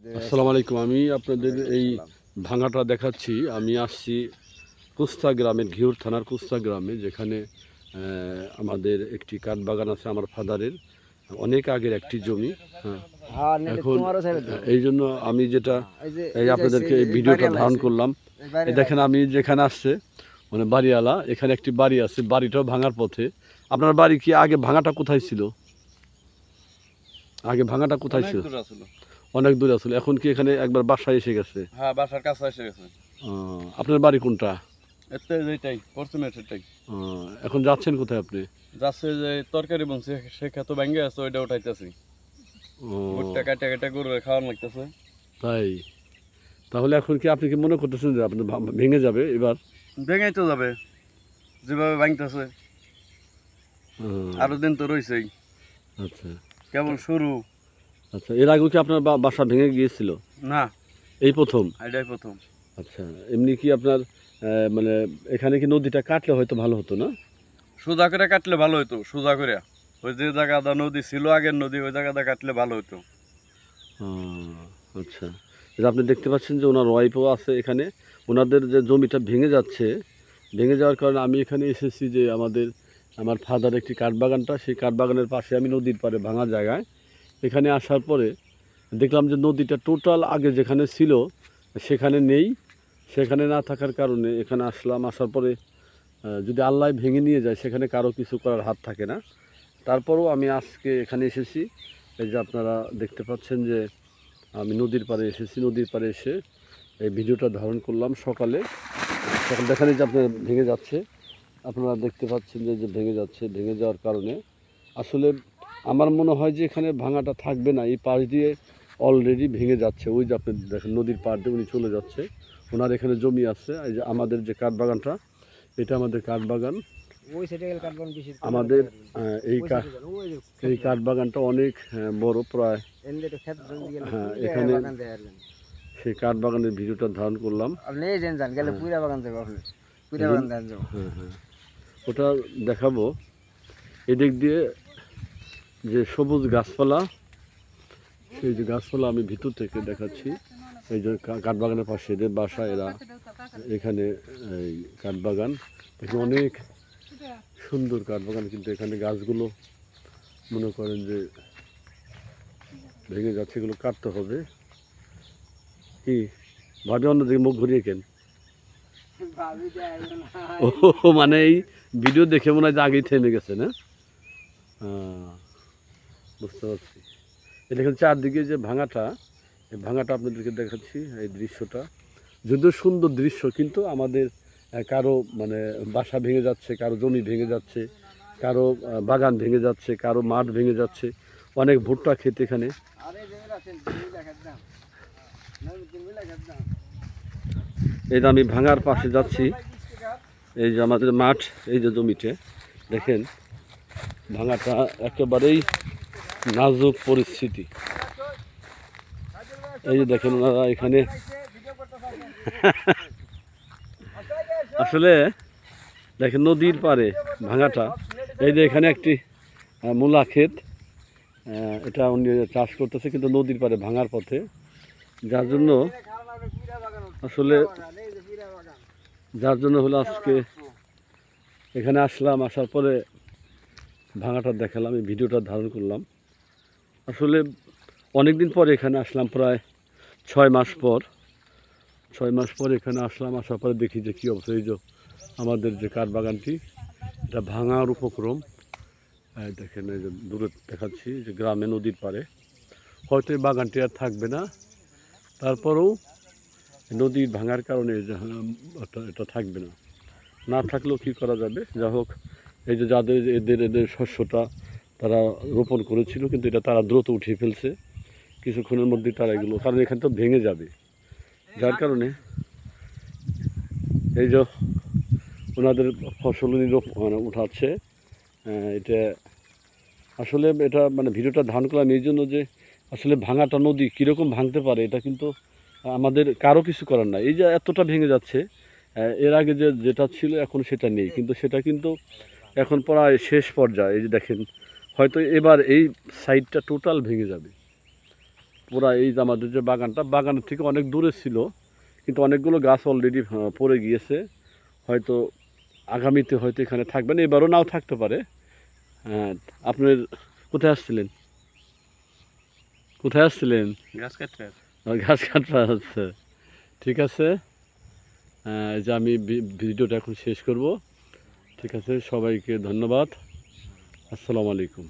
আসসালামু আলাইকুম। আমি আপনাদের এই ভাঙাটা দেখাচ্ছি। আমি আসছি কুস্তা গ্রামের, ঘিওর থানার কুস্তা গ্রামে, যেখানে আমাদের একটি কাঠবাগান আছে আমার ফাদারের, অনেক আগের একটি জমি। হ্যাঁ, এখন এই জন্য আমি যেটা এই আপনাদেরকে এই ভিডিওটা ধারণ করলাম। এই দেখেন আমি যেখানে আসছে মানে বাড়িওয়ালা, এখানে একটি বাড়ি আছে, বাড়িটাও ভাঙার পথে। আপনার বাড়ি কি আগে ভাঙাটা কোথায় ছিল? আগে ভাঙাটা কোথায় ছিল? অনেক দূরে আসলে। এখন কি এখানে একবার বাসায় এসে গেছে? হ্যাঁ, বাসার কাছে এসে গেছে। আপনার বাড়ি কোনটা? এইটাই পশ্চিমে সেটাই। এখন যাচ্ছেন কোথায় আপনি? যাচ্ছে যে তরকারি বনছে, সে খেত ভেঙে আছে, ওইটা উঠাইতেছি। ভুট্টা কাটা কাটা গরু খাওয়ানো লাগতেছে। তাই? তাহলে এখন কি আপনি কি মনে করতেছেন যে আপনি ভেঙে যাবে এবার? ভেঙেই তো যাবে, যেভাবে ভাঙতেছে। আরো দিন তো রয়েছেই। আচ্ছা, কেবল শুরু। আচ্ছা, এর আগেও কি আপনার বাসা ভেঙে গিয়েছিল? না, এই প্রথম? এটাই প্রথম। আচ্ছা, এমনি কি আপনার মানে এখানে কি নদীটা কাটলে হয়তো ভালো হতো না? সোজা করে কাটলে ভালো হতো, সোজা করে। ওই যে জায়গাটা নদী ছিল, আগের নদী, ওই জায়গাটা কাটলে ভালো হতো। আচ্ছা, এটা আপনি দেখতে পাচ্ছেন যে ওনার ওয়াইফও আছে এখানে। ওনাদের যে জমিটা ভেঙে যাচ্ছে, ভেঙে যাওয়ার কারণে আমি এখানে এসেছি যে আমার ফাদার একটি কাঠবাগানটা, সেই কাঠবাগানের পাশে আমি নদীর পাড়ে ভাঙা জায়গায় এখানে আসার পরে দেখলাম যে নদীটা টোটাল আগে যেখানে ছিল সেখানে নেই। সেখানে না থাকার কারণে এখানে আসলাম। আসার পরে যদি আল্লাহ ভেঙে নিয়ে যায় সেখানে কারো কিছু করার হাত থাকে না। তারপরেও আমি আজকে এখানে এসেছি। এই যে আপনারা দেখতে পাচ্ছেন যে আমি নদীর পাড়ে এসেছি। নদীর পাড়ে এসে এই ভিডিওটা ধারণ করলাম সকালে। তখন দেখানি যে আপনার ভেঙে যাচ্ছে, আপনারা দেখতে পাচ্ছেন যে ভেঙে যাচ্ছে। ভেঙে যাওয়ার কারণে আসলে আমার মনে হয় যে এখানে ভাঙাটা থাকবে না। এই পাশ দিয়ে অলরেডি ভেঙে যাচ্ছে। ওই যে আপনি দেখেন নদীর পাড় দিয়ে উনি চলে যাচ্ছে। ওনার এখানে জমি আছে। এই যে আমাদের যে কাঠবাগানটা, এটা আমাদের কাঠবাগান। আমাদের এই কাঠবাগানটা অনেক বড়, প্রায়। হ্যাঁ, এখানে সেই কাঠবাগানের ভিডিওটা ধারণ করলাম। হ্যাঁ, ওটা দেখাবো। এদিক দিয়ে যে সবুজ গাছপালা, সেই যে গাছপালা আমি ভিতর থেকে দেখাচ্ছি। এই যে কাঠবাগানের পাশে এদের বাসা, এরা এখানে এই কাঠবাগান এখানে অনেক সুন্দর কাঠবাগান, কিন্তু এখানে গাছগুলো মনে করেন যে ভেঙে যাচ্ছে, এগুলো কাটতে হবে। কি ভাবে অন্যদিকে মুখ ঘুরিয়ে কেন? ও মানে এই ভিডিও দেখে মনে হয় যে আগেই থেমে গেছে না? বুঝতে পারছি। এটা দেখেন চারদিকে যে ভাঙাটা, এই ভাঙাটা আপনাদেরকে দেখাচ্ছি। এই দৃশ্যটা যদিও সুন্দর দৃশ্য, কিন্তু আমাদের কারো মানে বাসা ভেঙে যাচ্ছে, কারো জমি ভেঙে যাচ্ছে, কারো বাগান ভেঙে যাচ্ছে, কারো মাঠ ভেঙে যাচ্ছে, অনেক ভুট্টা ক্ষেত এখানে। এই যে আমি ভাঙার পাশে যাচ্ছি, এই যে আমাদের মাঠ, এই যে জমিতে দেখেন ভাঙাটা একেবারেই নাজুক পরিস্থিতি। এই যে দেখেন ওনারা এখানে আসলে দেখেন নদীর পাড়ে ভাঙাটা। এই যে এখানে একটি মূলা ক্ষেত, এটা উনি চাষ করতেছে, কিন্তু নদীর পাড়ে ভাঙার পথে, যার জন্য হলো আজকে এখানে আসলাম। আসার পরে ভাঙাটা দেখালাম, এই ভিডিওটা ধারণ করলাম। আসলে অনেক দিন পরে এখানে আসলাম, প্রায় 6 মাস পর। 6 মাস পর এখানে আসলাম। আসার পরে দেখি যে কী অবস্থা। এই যে আমাদের যে কাঠবাগানটি, এটা ভাঙার উপক্রম। দেখেন এই যে দূরে দেখাচ্ছি যে গ্রামে নদীর পাড়ে। হয়তো এই বাগানটি আর থাকবে না, তারপরেও নদীর ভাঙার কারণে এটা থাকবে না। না থাকলেও কী করা যাবে। যা হোক, এই যে যাদের এদের শস্যটা তারা রোপণ করেছিল, কিন্তু এটা তারা দ্রুত উঠিয়ে ফেলছে কিছুক্ষণের মধ্যেই তারা এগুলো, কারণ এখানে তো ভেঙে যাবে। যার কারণে এই যে ওনাদের ফসল মানে উঠাচ্ছে। এটা আসলে এটা মানে ভিডিওটা ধারণ করলাম এই জন্য যে আসলে ভাঙাটা নদী কীরকম ভাঙতে পারে, এটা কিন্তু আমাদের কারো কিছু করার নাই। এই যে এতটা ভেঙে যাচ্ছে, এর আগে যেটা ছিল এখন সেটা নেই, কিন্তু সেটা কিন্তু এখন প্রায় শেষ পর্যায়ে। এই যে দেখেন হয়তো এবার এই সাইডটা টোটাল ভেঙে যাবে, পুরা এই যে আমাদের যে বাগানের থেকে অনেক দূরে ছিল, কিন্তু অনেকগুলো গাছ অলরেডি পড়ে গিয়েছে। হয়তো আগামীতে হয়তো এখানে থাকবেন, এবারও নাও থাকতে পারে। হ্যাঁ, আপনার কোথায় আসছিলেন? কোথায় আসছিলেন? গাছ কাটতে গাছ কাটতে হচ্ছে। ঠিক আছে, এই যে আমি ভিডিওটা এখন শেষ করব। ঠিক আছে, সবাইকে ধন্যবাদ। আসসালামু আলাইকুম।